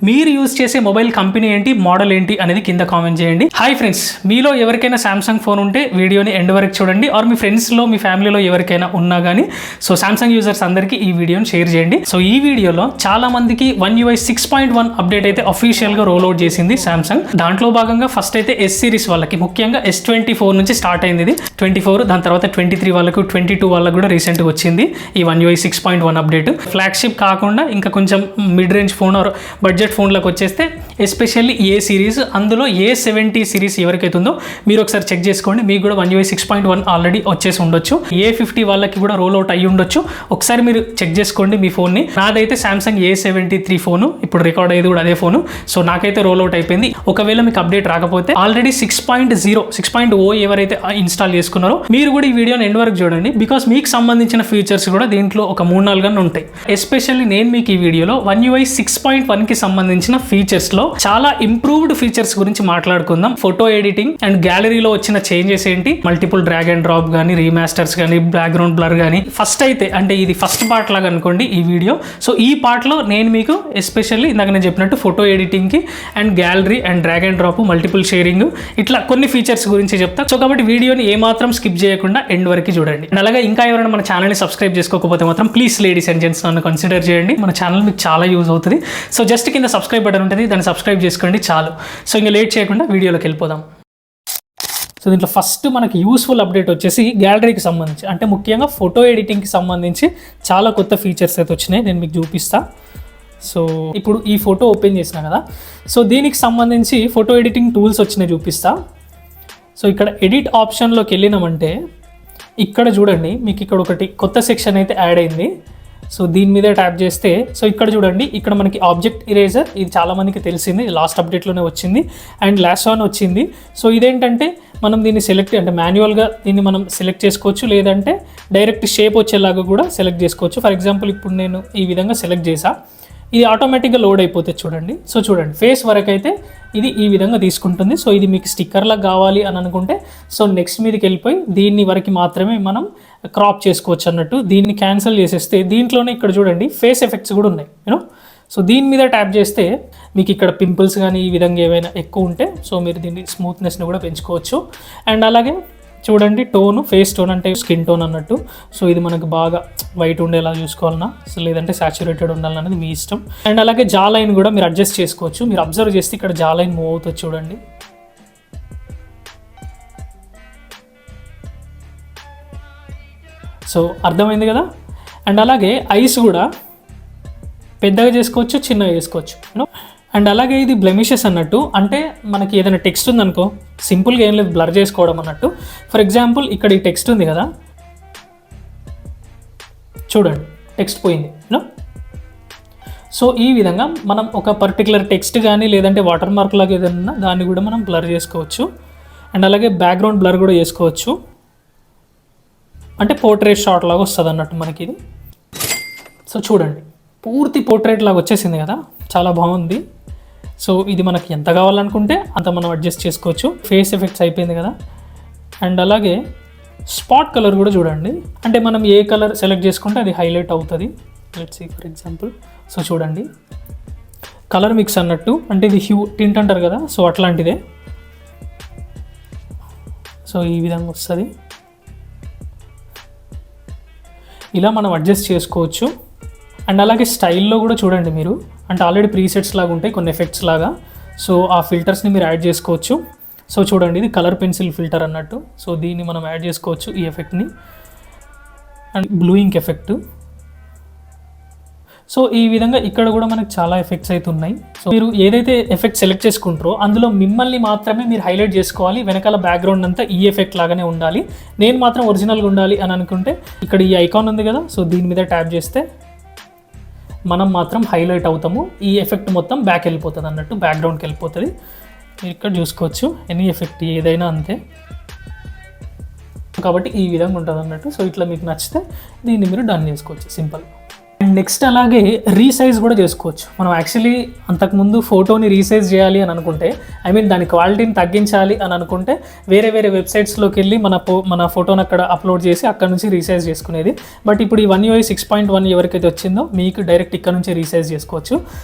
మీరు యూజ్ చేసే mobile company ఏంటి, మోడల్ ఏంటి అనేది కింద కామెంట్ చేయండి. హాయ్ ఫ్రెండ్స్, మీలో ఎవరికైనా సామ్సంగ్ ఫోన్ ఉంటే వీడియోని ఎండ్ వరకు చూడండి. ఆర్ మీ ఫ్రెండ్స్లో మీ ఫ్యామిలీలో ఎవరికైనా ఉన్నా కానీ సో సామ్సంగ్ యూజర్స్ అందరికీ ఈ వీడియోని షేర్ చేయండి. సో ఈ వీడియోలో చాలా మందికి One UI 6.1 అప్డేట్ అయితే అఫీషియల్గా రోల్ అవుట్ చేసింది సామ్సంగ్. దాంట్లో భాగంగా ఫస్ట్ అయితే ఎస్ సిరీస్ వాళ్ళకి, ముఖ్యంగా S24 నుంచి స్టార్ట్ అయింది. ఇది 24, దాని తర్వాత 23 వాళ్ళకు, 22 వాళ్ళకు కూడా రీసెంట్గా వచ్చింది ఈ One UI 6.1 అప్డేట్. ఫ్లాగ్షిప్ కాకుండా ఇంకా కొంచెం mid range phone or budget ఫోన్లకు వచ్చేస్తే ఎస్పెషల్లీ ఏ సిరీస్, అందులో A70 సిరీస్ ఎవరికైతే ఉందో మీరు ఒకసారి చెక్ చేసుకోండి. మీకు కూడా One UI 6.1 ఆల్రెడీ వచ్చేసి ఉండొచ్చు. A50 వాళ్ళకి కూడా రోల్ అవుట్ అయ్యి ఉండొచ్చు. ఒకసారి మీరు చెక్ చేసుకోండి మీ ఫోన్ని. నాదైతే సామ్సంగ్ A73 ఫోను, ఇప్పుడు రికార్డ్ అయ్యేది కూడా అదే ఫోను. సో నాకైతే రోల్ అవుట్ అయిపోయింది. ఒకవేళ మీకు అప్డేట్ రాకపోతే ఆల్రెడీ 6.0 ఎవరైతే ఇన్స్టాల్ చేసుకున్నారో మీరు కూడా ఈ వీడియోని ఎండ్ వరకు చూడండి. బికాస్ మీకు సంబంధించిన ఫీచర్స్ కూడా దీంట్లో ఒక 3-4 గంటలు ఉంటాయి. ఎస్పెషల్లీ నేను మీకు ఈ వీడియోలో One UI 6.1కి సంబంధించిన ఫీచర్స్లో చాలా ఇంప్రూవ్డ్ ఫీచర్స్ గురించి మాట్లాడుకుందాం. ఫోటో ఎడిటింగ్ అండ్ గ్యాలరీలో వచ్చిన చేంజెస్ ఏంటి, మల్టిపుల్ డ్రాగ్ అండ్ డ్రాప్ కానీ, రీమాస్టర్స్ కానీ, బ్యాక్గ్రౌండ్ బ్లర్ కానీ. ఫస్ట్ అయితే అంటే ఇది ఫస్ట్ పార్ట్ లాగా అనుకోండి ఈ వీడియో. సో ఈ పార్ట్లో నేను మీకు ఎస్పెషల్లీ ఇందాక నేను చెప్పినట్టు ఫోటో ఎడిటింగ్కి and gallery and drag and drop, multiple sharing, ఇట్లా కొన్ని ఫీచర్స్ గురించి చెప్తా. సో కాబట్టి వీడియోని ఏమాత్రం స్కిప్ చేయకుండా ఎండ్ వరకు చూడండి. అలాగే ఇంకా ఎవరైనా మన ఛానల్ని సబ్స్క్రైబ్ చేసుకోకపోతే మాత్రం ప్లీజ్ లేడీస్ అండ్ జెంట్స్ నన్ను కన్సిడర్ చేయండి. మన ఛానల్ మీకు చాలా యూజ్ అవుతుంది. సో జస్ట్ కింద సబ్స్క్రైబ్ బటన్ ఉంటుంది, దాన్ని సబ్స్క్రైబ్ చేసుకోండి చాలు. సో ఇంకా లేట్ చేయకుండా వీడియోలోకి వెళ్ళిపోదాం. సో దీంట్లో ఫస్ట్ మనకి యూస్ఫుల్ అప్డేట్ వచ్చేసి గ్యాలరీకి సంబంధించి, అంటే ముఖ్యంగా ఫోటో ఎడిటింగ్కి సంబంధించి చాలా కొత్త ఫీచర్స్ అయితే వచ్చినాయి. నేను మీకు చూపిస్తా. సో ఇప్పుడు ఈ ఫోటో ఓపెన్ చేసిన కదా, సో దీనికి సంబంధించి ఫోటో ఎడిటింగ్ టూల్స్ వచ్చినాయి చూపిస్తా. సో ఇక్కడ ఎడిట్ ఆప్షన్లోకి వెళ్ళినామంటే ఇక్కడ చూడండి, మీకు ఇక్కడ ఒకటి కొత్త సెక్షన్ అయితే యాడ్ అయింది. సో దీని మీద ట్యాప్ చేస్తే సో ఇక్కడ చూడండి, ఇక్కడ మనకి ఆబ్జెక్ట్ ఇరేజర్, ఇది చాలామందికి తెలిసింది, లాస్ట్ అప్డేట్లోనే వచ్చింది. అండ్ లాస్ట్ వన్ వచ్చింది. సో ఇదేంటంటే మనం దీన్ని సెలెక్ట్, అంటే మాన్యువల్గా దీన్ని మనం సెలెక్ట్ చేసుకోవచ్చు, లేదంటే డైరెక్ట్ షేప్ వచ్చేలాగా కూడా సెలెక్ట్ చేసుకోవచ్చు. ఫర్ ఎగ్జాంపుల్ ఇప్పుడు నేను ఈ విధంగా సెలెక్ట్ చేసా, ఇది ఆటోమేటిక్గా లోడ్ అయిపోతుంది చూడండి. సో చూడండి, ఫేస్ వరకు అయితే ఇది ఈ విధంగా తీసుకుంటుంది. సో ఇది మీకు స్టిక్కర్లా కావాలి అని అనుకుంటే సో నెక్స్ట్ మీదకి వెళ్ళిపోయి దీన్ని వరకు మాత్రమే మనం క్రాప్ చేసుకోవచ్చు అన్నట్టు. దీన్ని క్యాన్సిల్ చేసేస్తే దీంట్లోనే ఇక్కడ చూడండి ఫేస్ ఎఫెక్ట్స్ కూడా ఉన్నాయి యూనో. సో దీని మీద ట్యాప్ చేస్తే మీకు ఇక్కడ పింపుల్స్ కానీ ఈ విధంగా ఏవైనా ఎక్కువ ఉంటే సో మీరు దీన్ని స్మూత్నెస్ని కూడా పెంచుకోవచ్చు. అండ్ అలాగే చూడండి టోను, ఫేస్ టోన్ అంటే స్కిన్ టోన్ అన్నట్టు. సో ఇది మనకు బాగా వైట్ ఉండేలా చూసుకోవాలన్నా, సో లేదంటే సాచురేటెడ్ ఉండాలన్నది మీ ఇష్టం. అండ్ అలాగే జా లైన్ కూడా మీరు అడ్జస్ట్ చేసుకోవచ్చు. మీరు అబ్జర్వ్ చేస్తే ఇక్కడ జా లైన్ మూవ్ అవుతుంది చూడండి. సో అర్థమైంది కదా. అండ్ అలాగే ఐస్ కూడా పెద్దగా చేసుకోవచ్చు, చిన్నగా చేసుకోవచ్చు యూనో. అండ్ అలాగే ఇది బ్లెమిషెస్ అన్నట్టు, అంటే మనకి ఏదైనా టెక్స్ట్ ఉందనుకో సింపుల్గా ఏం లేదు బ్లర్ చేసుకోవడం అన్నట్టు. ఫర్ ఎగ్జాంపుల్ ఇక్కడ ఈ టెక్స్ట్ ఉంది కదా, చూడండి టెక్స్ట్ పోయింది యూనో. సో ఈ విధంగా మనం ఒక పర్టికులర్ టెక్స్ట్ కానీ లేదంటే వాటర్ మార్క్ లాగా ఏదైనా దాన్ని కూడా మనం బ్లర్ చేసుకోవచ్చు. అండ్ అలాగే బ్యాక్గ్రౌండ్ బ్లర్ కూడా చేసుకోవచ్చు, అంటే పోర్ట్రేట్ షాట్ లాగా వస్తుంది అన్నట్టు మనకి ఇది. సో చూడండి పూర్తి పోర్ట్రేట్ లాగా వచ్చేసింది కదా, చాలా బాగుంది. సో ఇది మనకి ఎంత కావాలనుకుంటే అంత మనం అడ్జస్ట్ చేసుకోవచ్చు. ఫేస్ ఎఫెక్ట్స్ అయిపోయింది కదా. అండ్ అలాగే స్పాట్ కలర్ కూడా చూడండి, అంటే మనం ఏ కలర్ సెలెక్ట్ చేసుకుంటే అది హైలైట్ అవుతుంది. Let's see for example. So చూడండి కలర్ మిక్స్ అన్నట్టు, అంటే ఇది హ్యూ టింట్ అంటారు కదా, సో అట్లాంటిదే. సో ఈ విధంగా వస్తుంది, ఇలా మనం అడ్జస్ట్ చేసుకోవచ్చు. అండ్ అలాగే స్టైల్లో కూడా చూడండి మీరు, అంటే ఆల్రెడీ ప్రీసెట్స్ లాగా ఉంటాయి కొన్ని ఎఫెక్ట్స్ లాగా. సో ఆ ఫిల్టర్స్ని మీరు యాడ్ చేసుకోవచ్చు. సో చూడండి ఇది కలర్ పెన్సిల్ ఫిల్టర్ అన్నట్టు. సో దీన్ని మనం యాడ్ చేసుకోవచ్చు ఈ ఎఫెక్ట్ని. And blurring effect. సో ఈ విధంగా ఇక్కడ కూడా మనకు చాలా ఎఫెక్ట్స్ అయితే ఉన్నాయి. సో మీరు ఏదైతే ఎఫెక్ట్ సెలెక్ట్ చేసుకుంటారో అందులో మిమ్మల్ని మాత్రమే మీరు హైలైట్ చేసుకోవాలి. వెనకాల బ్యాక్గ్రౌండ్ అంతా ఈ ఎఫెక్ట్ లాగానే ఉండాలి. నేను మాత్రం ఒరిజినల్గా ఉండాలి అని అనుకుంటే ఇక్కడ ఈ ఐకాన్ ఉంది కదా, సో దీని మీద ట్యాప్ చేస్తే మనం మాత్రం హైలైట్ అవుతాము. ఈ ఎఫెక్ట్ మొత్తం బ్యాక్ వెళ్ళిపోతుంది అన్నట్టు, బ్యాక్గ్రౌండ్కి వెళ్ళిపోతుంది. మీరు ఇక్కడ చూసుకోవచ్చు ఎనీ ఎఫెక్ట్ ఏదైనా అంతే. కాబట్టి ఈ విధంగా ఉంటుంది అన్నట్టు. సో ఇట్లా మీకు నచ్చితే దీన్ని మీరు డన్ చేసుకోవచ్చు సింపుల్. అండ్ నెక్స్ట్ అలాగే రీసైజ్ కూడా చేసుకోవచ్చు. మనం యాక్చువల్లీ అంతకుముందు ఫోటోని రీసైజ్ చేయాలి అని అనుకుంటే, ఐ మీన్ దాని క్వాలిటీని తగ్గించాలి అని అనుకుంటే వేరే వెబ్సైట్స్లోకి వెళ్ళి మన ఫోటోని అక్కడ అప్లోడ్ చేసి అక్కడ నుంచి రీసైజ్ చేసుకునేది. బట్ ఇప్పుడు ఈ One UI 6.1 ఎవరికైతే వచ్చిందో మీకు డైరెక్ట్ ఇక్కడ నుంచి రీసైజ్ చేసుకోవచ్చు.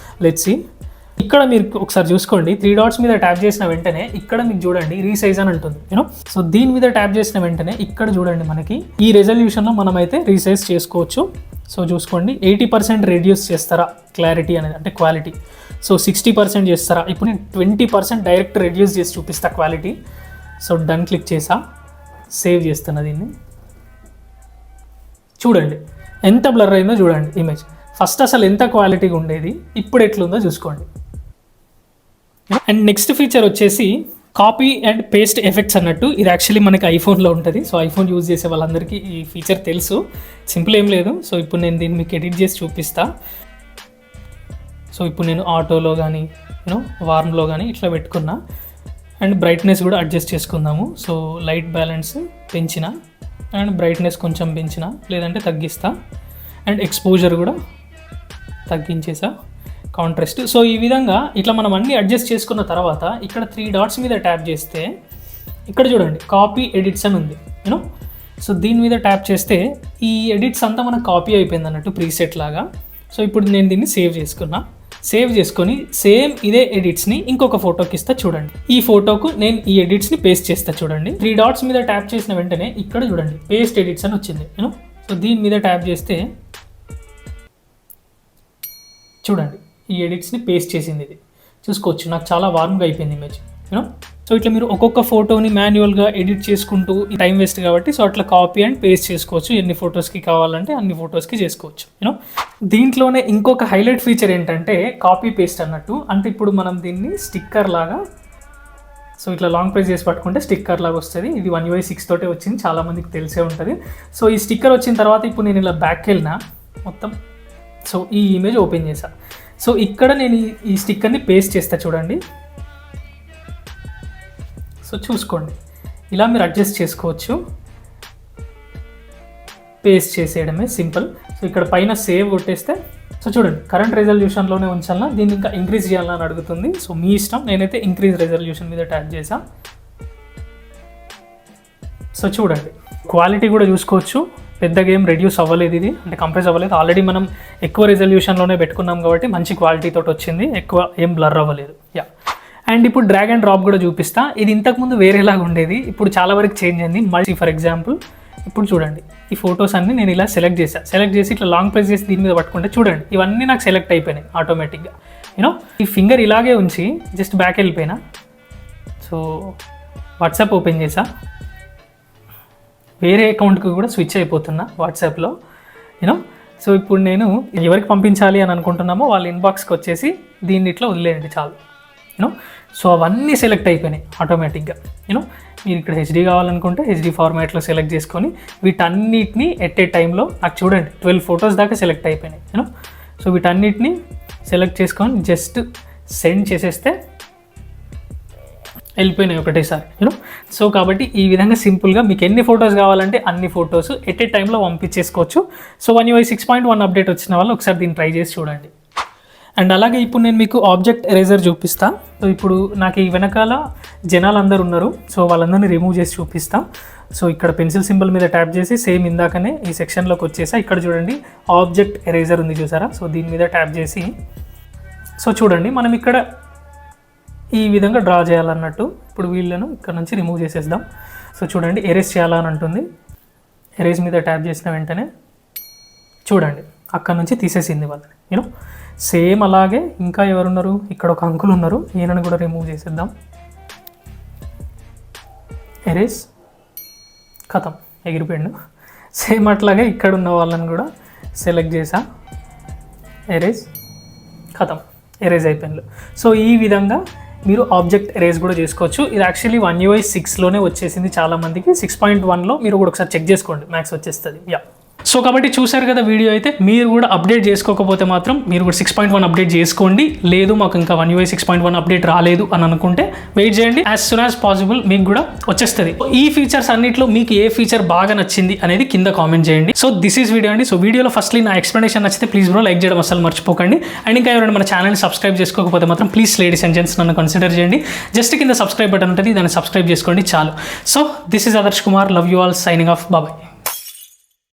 Let's see. ఇక్కడ మీరు ఒకసారి చూసుకోండి, 3 డాట్స్ మీద ట్యాప్ చేసిన వెంటనే ఇక్కడ మీకు చూడండి రీసైజ్ అని ఉంటుంది యూనో. సో దీని మీద ట్యాప్ చేసిన వెంటనే ఇక్కడ చూడండి మనకి ఈ రెజల్యూషన్లో మనమైతే రీసైజ్ చేసుకోవచ్చు. సో చూసుకోండి 80% రెడ్యూస్ చేస్తారా క్లారిటీ అనేది, అంటే క్వాలిటీ. సో 60% చేస్తారా, ఇప్పుడు నేను 20% డైరెక్ట్ రెడ్యూస్ చేసి చూపిస్తా క్వాలిటీ. సో డన్ క్లిక్ చేసా, సేవ్ చేస్తున్నా దీన్ని. చూడండి ఎంత బ్లర్ అయిందో చూడండి ఇమేజ్. ఫస్ట్ అసలు ఎంత క్వాలిటీగా ఉండేది, ఇప్పుడు ఎట్లుందో చూసుకోండి. అండ్ నెక్స్ట్ ఫీచర్ వచ్చేసి కాపీ అండ్ పేస్ట్ ఎఫెక్ట్స్ అన్నట్టు. ఇది యాక్చువల్లీ మనకి ఐఫోన్లో ఉంటుంది. సో ఐఫోన్ యూజ్ చేసే వాళ్ళందరికీ ఈ ఫీచర్ తెలుసు, సింపుల్ ఏం లేదు. సో ఇప్పుడు నేను దీన్ని మీకు ఎడిట్ చేసి చూపిస్తా. సో ఇప్పుడు నేను ఆటోలో కానీ యూనో వార్మ్లో కానీ ఇట్లా పెట్టుకున్నా. అండ్ బ్రైట్నెస్ కూడా అడ్జస్ట్ చేసుకుందాము. సో లైట్ బ్యాలెన్స్ పెంచిన అండ్ బ్రైట్నెస్ కొంచెం పెంచిన, లేదంటే తగ్గిస్తా. అండ్ ఎక్స్పోజర్ కూడా తగ్గించేసా, కాంట్రాస్ట్. సో ఈ విధంగా ఇట్లా మనం అన్నీ అడ్జస్ట్ చేసుకున్న తర్వాత ఇక్కడ 3 డాట్స్ మీద ట్యాప్ చేస్తే ఇక్కడ చూడండి కాపీ ఎడిట్స్ అని ఉంది యూనో. సో దీని మీద ట్యాప్ చేస్తే ఈ ఎడిట్స్ అంతా మనకు కాపీ అయిపోయింది అన్నట్టు ప్రీసెట్ లాగా. సో ఇప్పుడు నేను దీన్ని సేవ్ చేసుకున్నా. సేవ్ చేసుకొని సేమ్ ఇదే ఎడిట్స్ని ఇంకొక ఫోటోకి ఇస్తా చూడండి. ఈ ఫోటోకు నేను ఈ ఎడిట్స్ని పేస్ట్ చేస్తా చూడండి. 3 డాట్స్ మీద ట్యాప్ చేసిన వెంటనే ఇక్కడ చూడండి పేస్ట్ ఎడిట్స్ అని వచ్చింది యూనో. సో దీని మీద ట్యాప్ చేస్తే చూడండి ఈ ఎడిట్స్ని పేస్ట్ చేసింది. ఇది చూసుకోవచ్చు, నాకు చాలా వార్మ్గా అయిపోయింది ఇమేజ్ యూనో. సో ఇట్లా మీరు ఒక్కొక్క ఫోటోని మాన్యువల్గా ఎడిట్ చేసుకుంటూ టైం వేస్ట్ కాబట్టి సో అట్లా కాపీ అండ్ పేస్ట్ చేసుకోవచ్చు. ఎన్ని ఫొటోస్కి కావాలంటే అన్ని ఫొటోస్కి చేసుకోవచ్చు యూనో. దీంట్లోనే ఇంకొక హైలైట్ ఫీచర్ ఏంటంటే కాపీ పేస్ట్ అన్నట్టు. అంటే ఇప్పుడు మనం దీన్ని స్టిక్కర్ లాగా సో ఇట్లా లాంగ్ ప్రెస్ చేసి పట్టుకుంటే స్టిక్కర్ లాగా వస్తుంది. ఇది One UI 6 తోటే వచ్చింది, చాలామందికి తెలిసే ఉంటుంది. సో ఈ స్టిక్కర్ వచ్చిన తర్వాత ఇప్పుడు నేను ఇలా బ్యాక్కి వెళ్ళినా మొత్తం. సో ఈ ఇమేజ్ ఓపెన్ చేసా. సో ఇక్కడ నేను ఈ స్టిక్కర్ని పేస్ట్ చేస్తా చూడండి. సో చూసుకోండి ఇలా మీరు అడ్జస్ట్ చేసుకోవచ్చు, పేస్ట్ చేసేయడమే సింపుల్. సో ఇక్కడ పైన సేవ్ కొట్టేస్తే సో చూడండి కరెంట్ రెజల్యూషన్లోనే ఉంచాలన్నా దీన్ని ఇంకా ఇంక్రీజ్ చేయాలని అని అడుగుతుంది. సో మీ ఇష్టం, నేనైతే ఇంక్రీజ్ రెజల్యూషన్ మీద ట్యాప్ చేసా. సో చూడండి క్వాలిటీ కూడా చూసుకోవచ్చు, పెద్దగా ఏం రెడ్యూస్ అవ్వలేదు ఇది, అంటే కంప్రెస్ అవ్వలేదు. ఆల్రెడీ మనం ఎక్కువ రెజల్యూషన్లోనే పెట్టుకున్నాం కాబట్టి మంచి క్వాలిటీతో వచ్చింది, ఎక్కువ ఏం బ్లర్ అవ్వలేదు. యా. అండ్ ఇప్పుడు డ్రాగ్ అండ్ డ్రాప్ కూడా చూపిస్తా. ఇది ఇంతకుముందు వేరేలాగా ఉండేది, ఇప్పుడు చాలా వరకు చేంజ్ అయింది. మళ్ళీ ఫర్ ఎగ్జాంపుల్ ఇప్పుడు చూడండి ఈ ఫొటోస్ అన్నీ నేను ఇలా సెలెక్ట్ చేసి ఇట్లా లాంగ్ ప్రెస్ చేసి దీని మీద పట్టుకుంటే చూడండి ఇవన్నీ నాకు సెలెక్ట్ అయిపోయినాయి ఆటోమేటిక్గా యూనో. ఈ ఫింగర్ ఇలాగే ఉంచి జస్ట్ బ్యాక్ వెళ్ళిపోయినా. సో వాట్సాప్ ఓపెన్ చేసా, వేరే అకౌంట్కి కూడా స్విచ్ అయిపోతున్నా వాట్సాప్లో యూనో. సో ఇప్పుడు నేను ఎవరికి పంపించాలి అని అనుకుంటున్నామో వాళ్ళ ఇన్బాక్స్కి వచ్చేసి దీన్ని ఇట్లా వదిలేయండి చాలు యూనో. సో అవన్నీ సెలెక్ట్ అయిపోయినాయి ఆటోమేటిక్గా యూనో. మీరు ఇక్కడ హెచ్డీ కావాలనుకుంటే హెచ్డీ ఫార్మాట్లో సెలెక్ట్ చేసుకొని వీటన్నిటిని ఎట్ ఏ టైంలో నాకు చూడండి 12 ఫొటోస్ దాకా సెలెక్ట్ అయిపోయినాయి యూనో. సో వీటన్నిటిని సెలెక్ట్ చేసుకొని జస్ట్ సెండ్ చేసేస్తే వెళ్ళిపోయినాయి ఒకటేసారి యూనో. సో కాబట్టి ఈ విధంగా సింపుల్గా మీకు ఎన్ని ఫొటోస్ కావాలంటే అన్ని ఫొటోస్ ఎట్ ఏ టైంలో పంపించేసుకోవచ్చు. సో One UI 6.1 అప్డేట్ వచ్చిన వాళ్ళు ఒకసారి దీన్ని ట్రై చేసి చూడండి. అండ్ అలాగే ఇప్పుడు నేను మీకు ఆబ్జెక్ట్ ఎరేజర్ చూపిస్తా. సో ఇప్పుడు నాకు ఈ వెనకాల జనాలు అందరు ఉన్నారు, సో వాళ్ళందరినీ రిమూవ్ చేసి చూపిస్తా. సో ఇక్కడ పెన్సిల్ సింబల్ మీద ట్యాప్ చేసి సేమ్ ఇందాకనే ఈ సెక్షన్లోకి వచ్చేసా. ఇక్కడ చూడండి ఆబ్జెక్ట్ ఎరేజర్ ఉంది చూసారా. సో దీని మీద ట్యాప్ చేసి సో చూడండి మనం ఇక్కడ ఈ విధంగా డ్రా చేయాలన్నట్టు. ఇప్పుడు వీళ్ళను ఇక్కడ నుంచి రిమూవ్ చేసేద్దాం. సో చూడండి ఎరేజ్ చేయాలని అంటుంది. ఎరేజ్ మీద ట్యాప్ చేసిన వెంటనే చూడండి అక్కడ నుంచి తీసేసింది వాళ్ళని యూనో. సేమ్ అలాగే ఇంకా ఎవరున్నారు, ఇక్కడ ఒక అంకుల్ ఉన్నారు, ఈయనను కూడా రిమూవ్ చేసేద్దాం. ఎరేజ్ ఖతం, ఎగిరిపోయిండు. సేమ్ అట్లాగే ఇక్కడ ఉన్న వాళ్ళని కూడా సెలెక్ట్ చేసా, ఎరేజ్ ఖతం, ఎరేజ్ అయిపోయింది. సో ఈ విధంగా మీరు ఆబ్జెక్ట్ ఎరేజ్ కూడా చేసుకోవచ్చు. ఇది యాక్చువల్లీ One UI 6లోనే వచ్చేసింది చాలామందికి. 6.1లో మీరు కూడా ఒకసారి చెక్ చేసుకోండి, మ్యాక్స్ వచ్చేస్తుంది. యా. సో కాబట్టి చూసారు కదా వీడియో అయితే. మీరు కూడా అప్డేట్ చేసుకోకపోతే మాత్రం మీరు కూడా 6.1 అప్డేట్ చేసుకోండి. లేదు మాకు ఇంకా One UI 6.1 అప్డేట్ రాలేదు అని అనుకుంటే వెయిట్ చేయండి. యాజ్ సూన్ యాజ్ పాసిబుల్ మీకు కూడా వచ్చేస్తుంది. ఈ ఫీచర్స్ అన్నిట్లో మీకు ఏ ఫీచర్ బాగా నచ్చింది అనేది కింద కామెంట్ చేయండి. సో దిస్ ఈస్ వీడియో అండి. సో వీడియోలో ఫస్ట్లీ నా ఎక్స్ప్లెనేషన్ నచ్చితే ప్లీజ్ బ్రో లైక్ చేయడం అసలు మర్చిపోకండి. అండ్ ఇంకా ఎవరైనా మన ఛానల్ని సబ్స్క్రైబ్ చేసుకోకపోతే మాత్రం ప్లీజ్ లేడీస్ అండ్ జెంట్స్ నన్ను కన్సిడర్ చేయండి. జస్ట్ కింద సబ్స్క్రైబ్ బటన్ ఉంటుంది, దాన్ని సబ్స్క్రైబ్ చేసుకోండి చాలు. So this is Adarsh Kumar, love you all, signing off, bye.